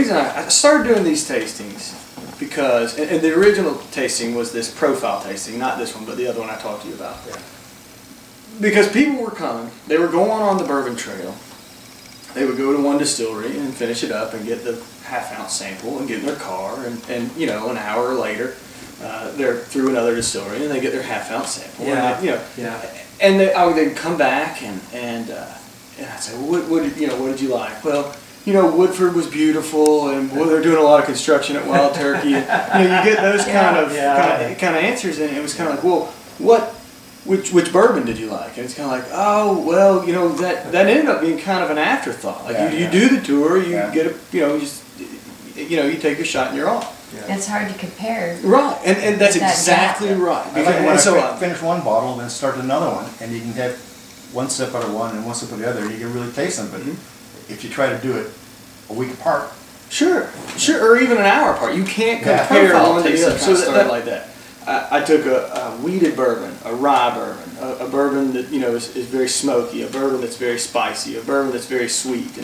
reason I started doing these tastings because, and the original tasting was this profile tasting, not this one, but the other one I talked to you about. Yeah. Because people were coming, they were going on the Bourbon Trail. They would go to one distillery and finish it up and get the half-ounce sample and get in their car, and you know, an hour later, they're through another distillery and they get their half-ounce sample. Yeah. And they, you know, Yeah. and I would then come back and I'd say, well, what did you like? Well, you know, Woodford was beautiful, and well, they're doing a lot of construction at Wild Turkey. And, you know, you get those kind of answers, and it was kind of like, well, which bourbon did you like? And it's kind of like, oh, well, you know, that ended up being kind of an afterthought. Like you do the tour, you get a, you know, just, you know, you take your shot and you're off. Yeah. It's hard to compare. Right, and that's exactly right. I like when I finish one bottle and then start another one, and you can have one sip out of one and one sip of the other, and you can really taste them. But if you try to do it a week apart, sure, or even an hour apart, you can't compare one to the other. So that like that. I took a wheated bourbon, a rye bourbon, a bourbon that, you know, is very smoky, a bourbon that's very spicy, a bourbon that's very sweet,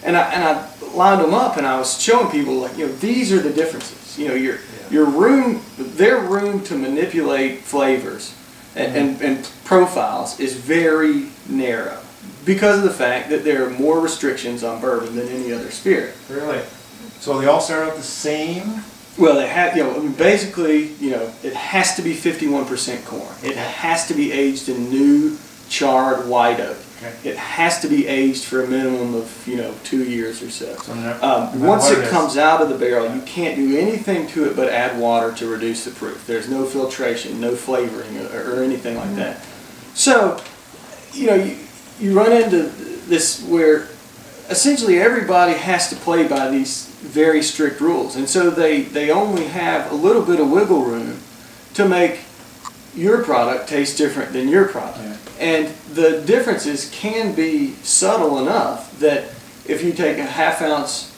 and I lined them up, and I was showing people, like, you know, these are the differences. You know, their room to manipulate flavors and profiles is very narrow because of the fact that there are more restrictions on bourbon than any other spirit. Really? So they all start out the same? Well, they have, you know, I mean, basically, you know, it has to be 51% corn. It has to be aged in new charred white oak. Okay. It has to be aged for a minimum of, you know, 2 years or so. Once it comes out of the barrel, you can't do anything to it but add water to reduce the proof. There's no filtration, no flavoring, or anything like that. So, you know, you run into this where essentially everybody has to play by these very strict rules, and so they only have a little bit of wiggle room to make your product taste different than your product. Yeah. And the differences can be subtle enough that if you take a half ounce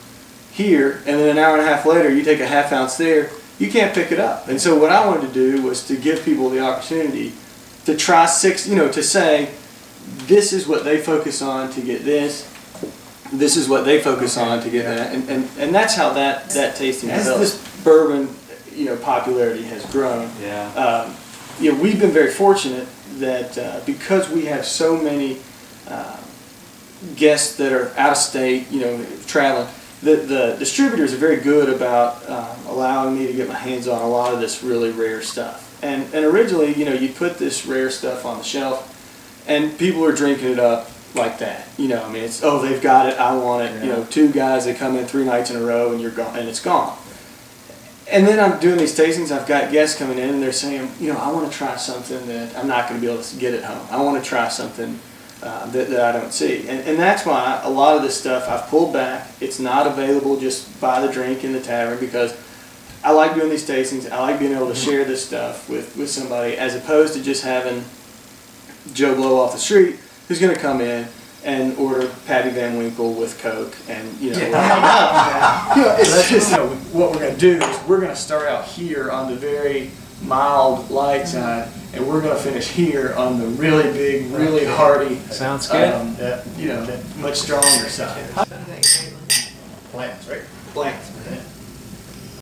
here and then an hour and a half later you take a half ounce there, you can't pick it up. And so what I wanted to do was to give people the opportunity to try to say, this is what they focus on to get this. This is what they focus on to get that, and that's how that tasting develops. As this bourbon, you know, popularity has grown. Yeah. You know, we've been very fortunate that because we have so many guests that are out of state, you know, traveling, the distributors are very good about allowing me to get my hands on a lot of this really rare stuff. And originally, you know, you put this rare stuff on the shelf, and people are drinking it up like that. You know, I mean, it's, oh, they've got it, I want it. Yeah. You know, 2 guys that come in 3 nights in a row and you're gone, and it's gone. And then I'm doing these tastings, I've got guests coming in and they're saying, you know, I want to try something that I'm not going to be able to get at home. I want to try something that I don't see. And that's why a lot of this stuff I've pulled back. It's not available just buy the drink in the tavern, because I like doing these tastings. I like being able to share this stuff with somebody, as opposed to just having Joe Blow off the street who's going to come in and order Patty Van Winkle with Coke, and you know, you know, it's just, you know, what we're going to do is we're going to start out here on the very mild light side, and we're going to finish here on the really big, really hearty. Sounds good. You know, much stronger side. Blanks, right? Blanks.